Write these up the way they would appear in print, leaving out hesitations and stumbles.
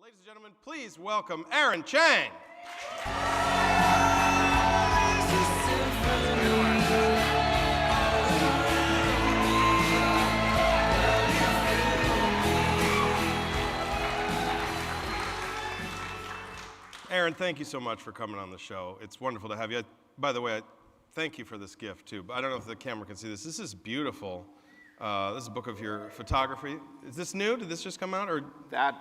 Ladies and gentlemen, please welcome Aaron Chang. Aaron, thank you so much for coming on the show. It's wonderful to have you. By the way, thank you for this gift, too. I don't know if the camera can see this. This is beautiful. This is a book of your photography. Is this new? Did this just come out? Or That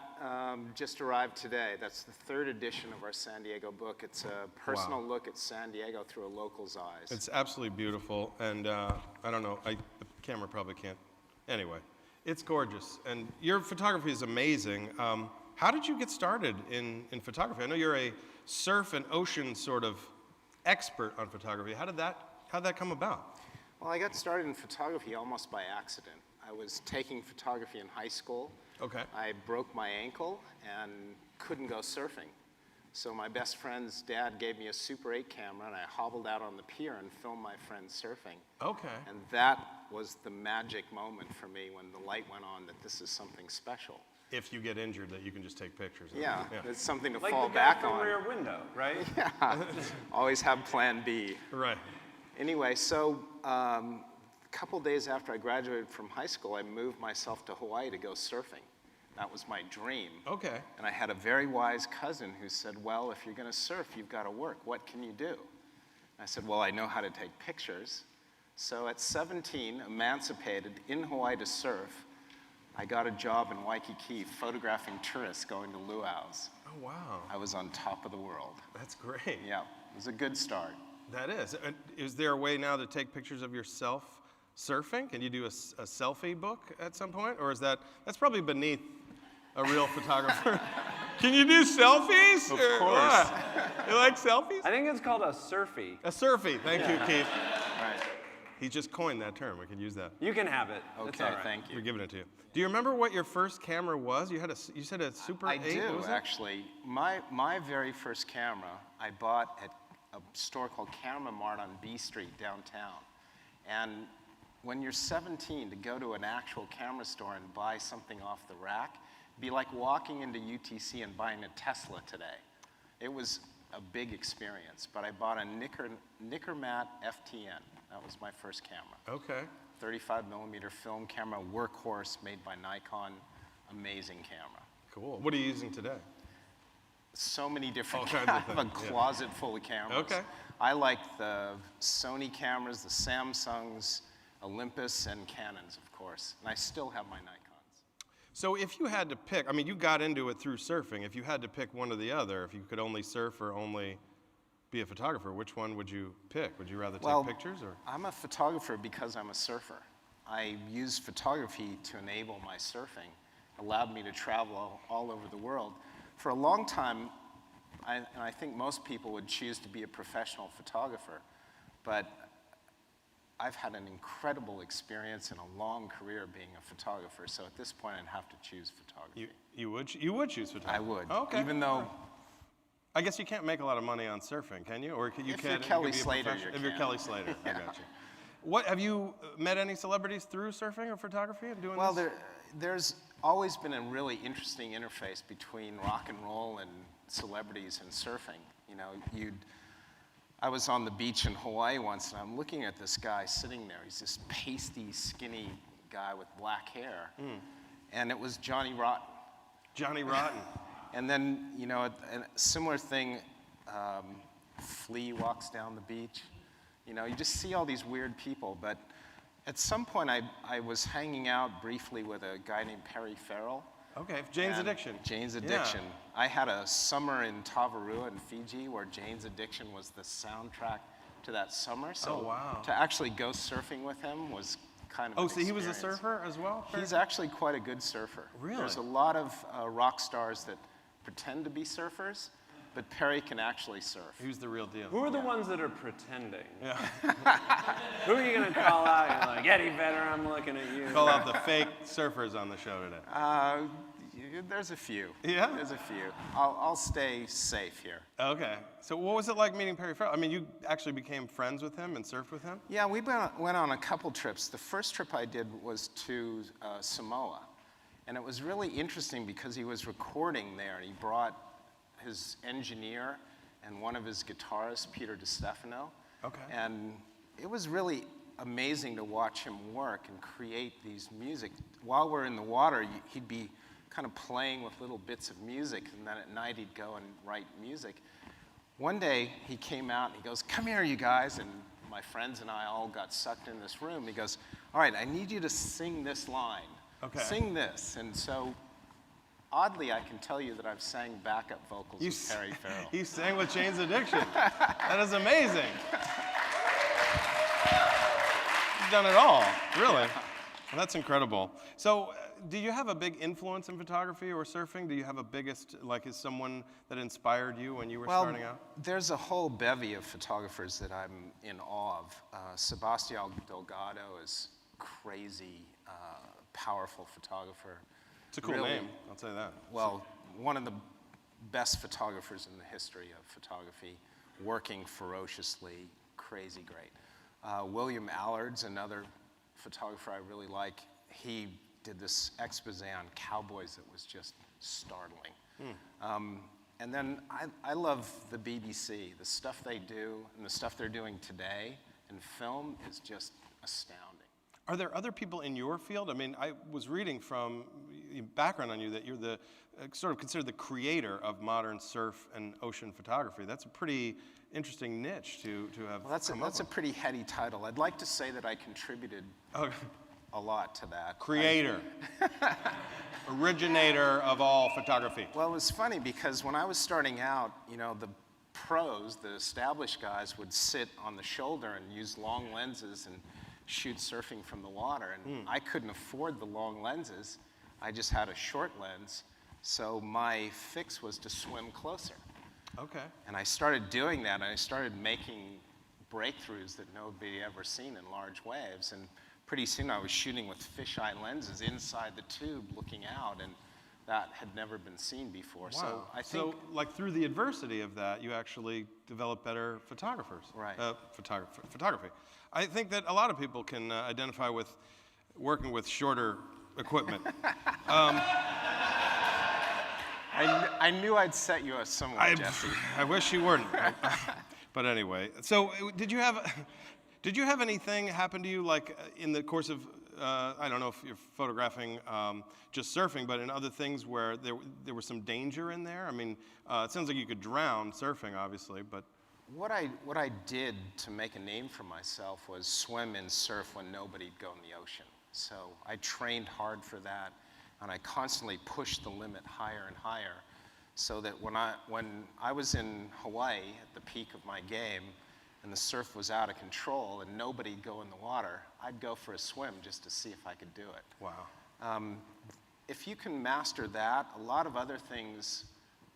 just arrived today. That's the third edition of our San Diego book. It's a personal look at San Diego through a local's eyes. It's absolutely beautiful, and I don't know, the camera probably can't. Anyway, it's gorgeous, and your photography is amazing. How did you get started in photography? I know you're a surf and ocean sort of expert on photography. How'd that come about? Well, I got started in photography almost by accident. I was taking photography in high school. Okay. I broke my ankle and couldn't go surfing. So my best friend's dad gave me a Super 8 camera, and I hobbled out on the pier and filmed my friend surfing. Okay. And that was the magic moment for me when the light went on that this is something special. If you get injured, that you can just take pictures of. Yeah, it's something to like fall the guy back from on. Rear Window, right? Yeah, always have plan B. Right. Anyway, so a couple days after I graduated from high school, I moved myself to Hawaii to go surfing. That was my dream. Okay. And I had a very wise cousin who said, well, if you're going to surf, you've got to work. What can you do? And I said, well, I know how to take pictures. So at 17, emancipated in Hawaii to surf, I got a job in Waikiki photographing tourists going to luau's. Oh, wow. I was on top of the world. That's great. Yeah, it was a good start. That is. Is there a way now to take pictures of yourself surfing? Can you do a selfie book at some point? Or that's probably beneath a real photographer. Can you do selfies? Of or course. what? You like selfies? I think it's called a surfie. A surfie. Thank you, Keith. Right. He just coined that term. We can use that. You can have it. It's Okay, all right. thank you. We're giving it to you. Do you remember what your first camera was? You said a Super 8? I do, What was it? actually. My very first camera I bought at a store called Camera Mart on B Street downtown. And when you're 17, to go to an actual camera store and buy something off the rack, it'd be like walking into UTC and buying a Tesla today. It was a big experience, but I bought a Nickermat FTN. That was my first camera. Okay. 35 millimeter film camera, workhorse, made by Nikon. Amazing camera. Cool. What are you using today? So many different All kinds cameras. of I have a things, yeah. closet full of cameras. Okay. I like the Sony cameras, the Samsungs, Olympus, and Canons, of course. And I still have my Nikons. So if you had to pick, I mean, you got into it through surfing. If you had to pick one or the other, if you could only surf or only be a photographer, which one would you pick? Would you rather take pictures or? I'm a photographer because I'm a surfer. I use photography to enable my surfing, allowed me to travel all over the world. For a long time, and I think most people would choose to be a professional photographer, but I've had an incredible experience and a long career being a photographer, so at this point I'd have to choose photography. You would choose photography? I would. Okay. Even though I guess you can't make a lot of money on surfing, can you? Or you If can. you're Kelly you can be a Slater, professional- you If you're can. Kelly Slater, Yeah. I got you. What have you met any celebrities through surfing or photography and doing Well, this? there's always been a really interesting interface between rock and roll and celebrities and surfing. You know, I was on the beach in Hawaii once, and I'm looking at this guy sitting there. He's this pasty, skinny guy with black hair, and it was Johnny Rotten. Johnny Rotten. And then, you know, a similar thing, Flea walks down the beach. You know, you just see all these weird people, but at some point I was hanging out briefly with a guy named Perry Farrell. Okay, Jane's And Addiction. Jane's Yeah. Addiction. I had a summer in Tavarua in Fiji where Jane's Addiction was the soundtrack to that summer. So Oh, wow. to actually go surfing with him was kind of Oh, an so he was a experience. surfer as well? He's actually quite a good surfer. Really? There's a lot of rock stars that pretend to be surfers, but Perry can actually surf. Who's the real deal? Who are the ones that are pretending? Yeah. Who are you going to call out? You're like, Eddie Vedder, I'm looking at you. Call out the fake surfers on the show today. There's a few. Yeah? There's a few. I'll stay safe here. Okay. So what was it like meeting Perry Farrell? I mean, you actually became friends with him and surfed with him? Yeah, we went on a couple trips. The first trip I did was to Samoa. And it was really interesting because he was recording there, and he brought his engineer and one of his guitarists, Peter DiStefano. Okay. And it was really amazing to watch him work and create these music. While we're in the water, he'd be kind of playing with little bits of music, and then at night he'd go and write music. One day he came out and he goes, "Come here, you guys," and my friends and I all got sucked in this room. He goes, "All right, I need you to sing this line. Okay. Sing this." And so, oddly, I can tell you that I've sang backup vocals with Perry Farrell. He sang with Jane's Addiction. That is amazing. You've done it all, really. Well, that's incredible. So, do you have a big influence in photography or surfing? Do you have a biggest, like, is someone that inspired you when you were starting out? There's a whole bevy of photographers that I'm in awe of. Sebastião Delgado is crazy, powerful photographer. It's a cool name, I'll tell you that. Well, one of the best photographers in the history of photography, working ferociously, crazy great. William Allard's another photographer I really like. He did this expose on cowboys that was just startling. And then I love the BBC. The stuff they do and the stuff they're doing today in film is just astounding. Are there other people in your field? I mean, I was reading from background on you that you're the sort of considered the creator of modern surf and ocean photography. That's a pretty interesting niche to have. Well, that's a pretty heady title. I'd like to say that I contributed a lot to that. Creator. Originator of all photography. Well, it was funny because when I was starting out, you know, the pros, the established guys would sit on the shoulder and use long lenses and shoot surfing from the water. And I couldn't afford the long lenses. I just had a short lens. So my fix was to swim closer. Okay. And I started doing that, and I started making breakthroughs that nobody ever seen in large waves. And pretty soon I was shooting with fisheye lenses inside the tube looking out, and that had never been seen before. Wow. So I think, like through the adversity of that, you actually developed better photographers. Right. Photography. I think that a lot of people can identify with working with shorter equipment. I knew I'd set you up somewhere, Jesse. I wish you weren't. But anyway, so did you have anything happen to you, like in the course of, I don't know if you're photographing just surfing, but in other things where there was some danger in there? I mean, it sounds like you could drown surfing, obviously, but. What I did to make a name for myself was swim and surf when nobody'd go in the ocean. So I trained hard for that, and I constantly pushed the limit higher and higher, so that when I was in Hawaii at the peak of my game, and the surf was out of control and nobody'd go in the water, I'd go for a swim just to see if I could do it. Wow. If you can master that, a lot of other things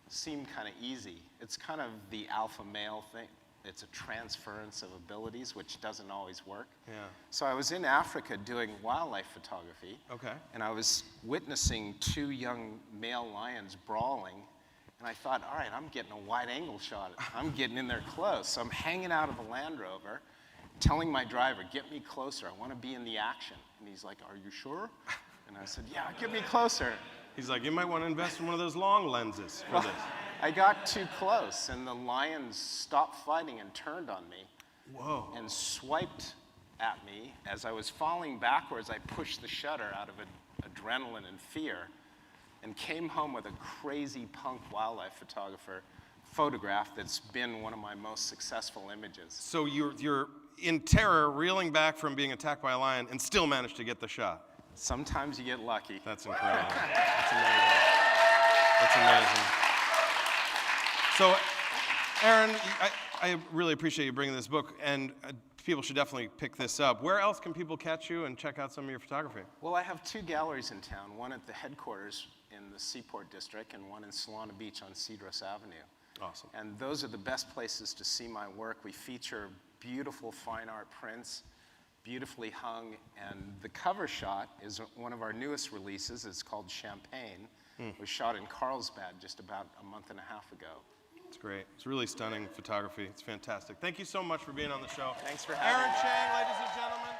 seem kind of easy. It's kind of the alpha male thing. It's a transference of abilities, which doesn't always work. Yeah. So I was in Africa doing wildlife photography. Okay. And I was witnessing two young male lions brawling. And I thought, all right, I'm getting a wide angle shot. I'm getting in there close. So I'm hanging out of the Land Rover, telling my driver, get me closer. I want to be in the action. And he's like, are you sure? And I said, yeah, get me closer. He's like, you might want to invest in one of those long lenses for this. I got too close, and the lions stopped fighting and turned on me. Whoa. And swiped at me. As I was falling backwards, I pushed the shutter out of adrenaline and fear, and came home with a crazy punk wildlife photographer photograph that's been one of my most successful images. So you're in terror, reeling back from being attacked by a lion, and still managed to get the shot. Sometimes you get lucky. That's incredible. That's amazing. That's amazing. So, Aaron, I really appreciate you bringing this book, and people should definitely pick this up. Where else can people catch you and check out some of your photography? Well, I have two galleries in town, one at the headquarters in the Seaport District and one in Solana Beach on Cedros Avenue. Awesome. And those are the best places to see my work. We feature beautiful fine art prints, beautifully hung, and the cover shot is one of our newest releases. It's called Champagne. It was shot in Carlsbad just about a month and a half ago. It's great. It's really stunning photography. It's fantastic. Thank you so much for being on the show. Thanks for having me. Aaron Chang, ladies and gentlemen.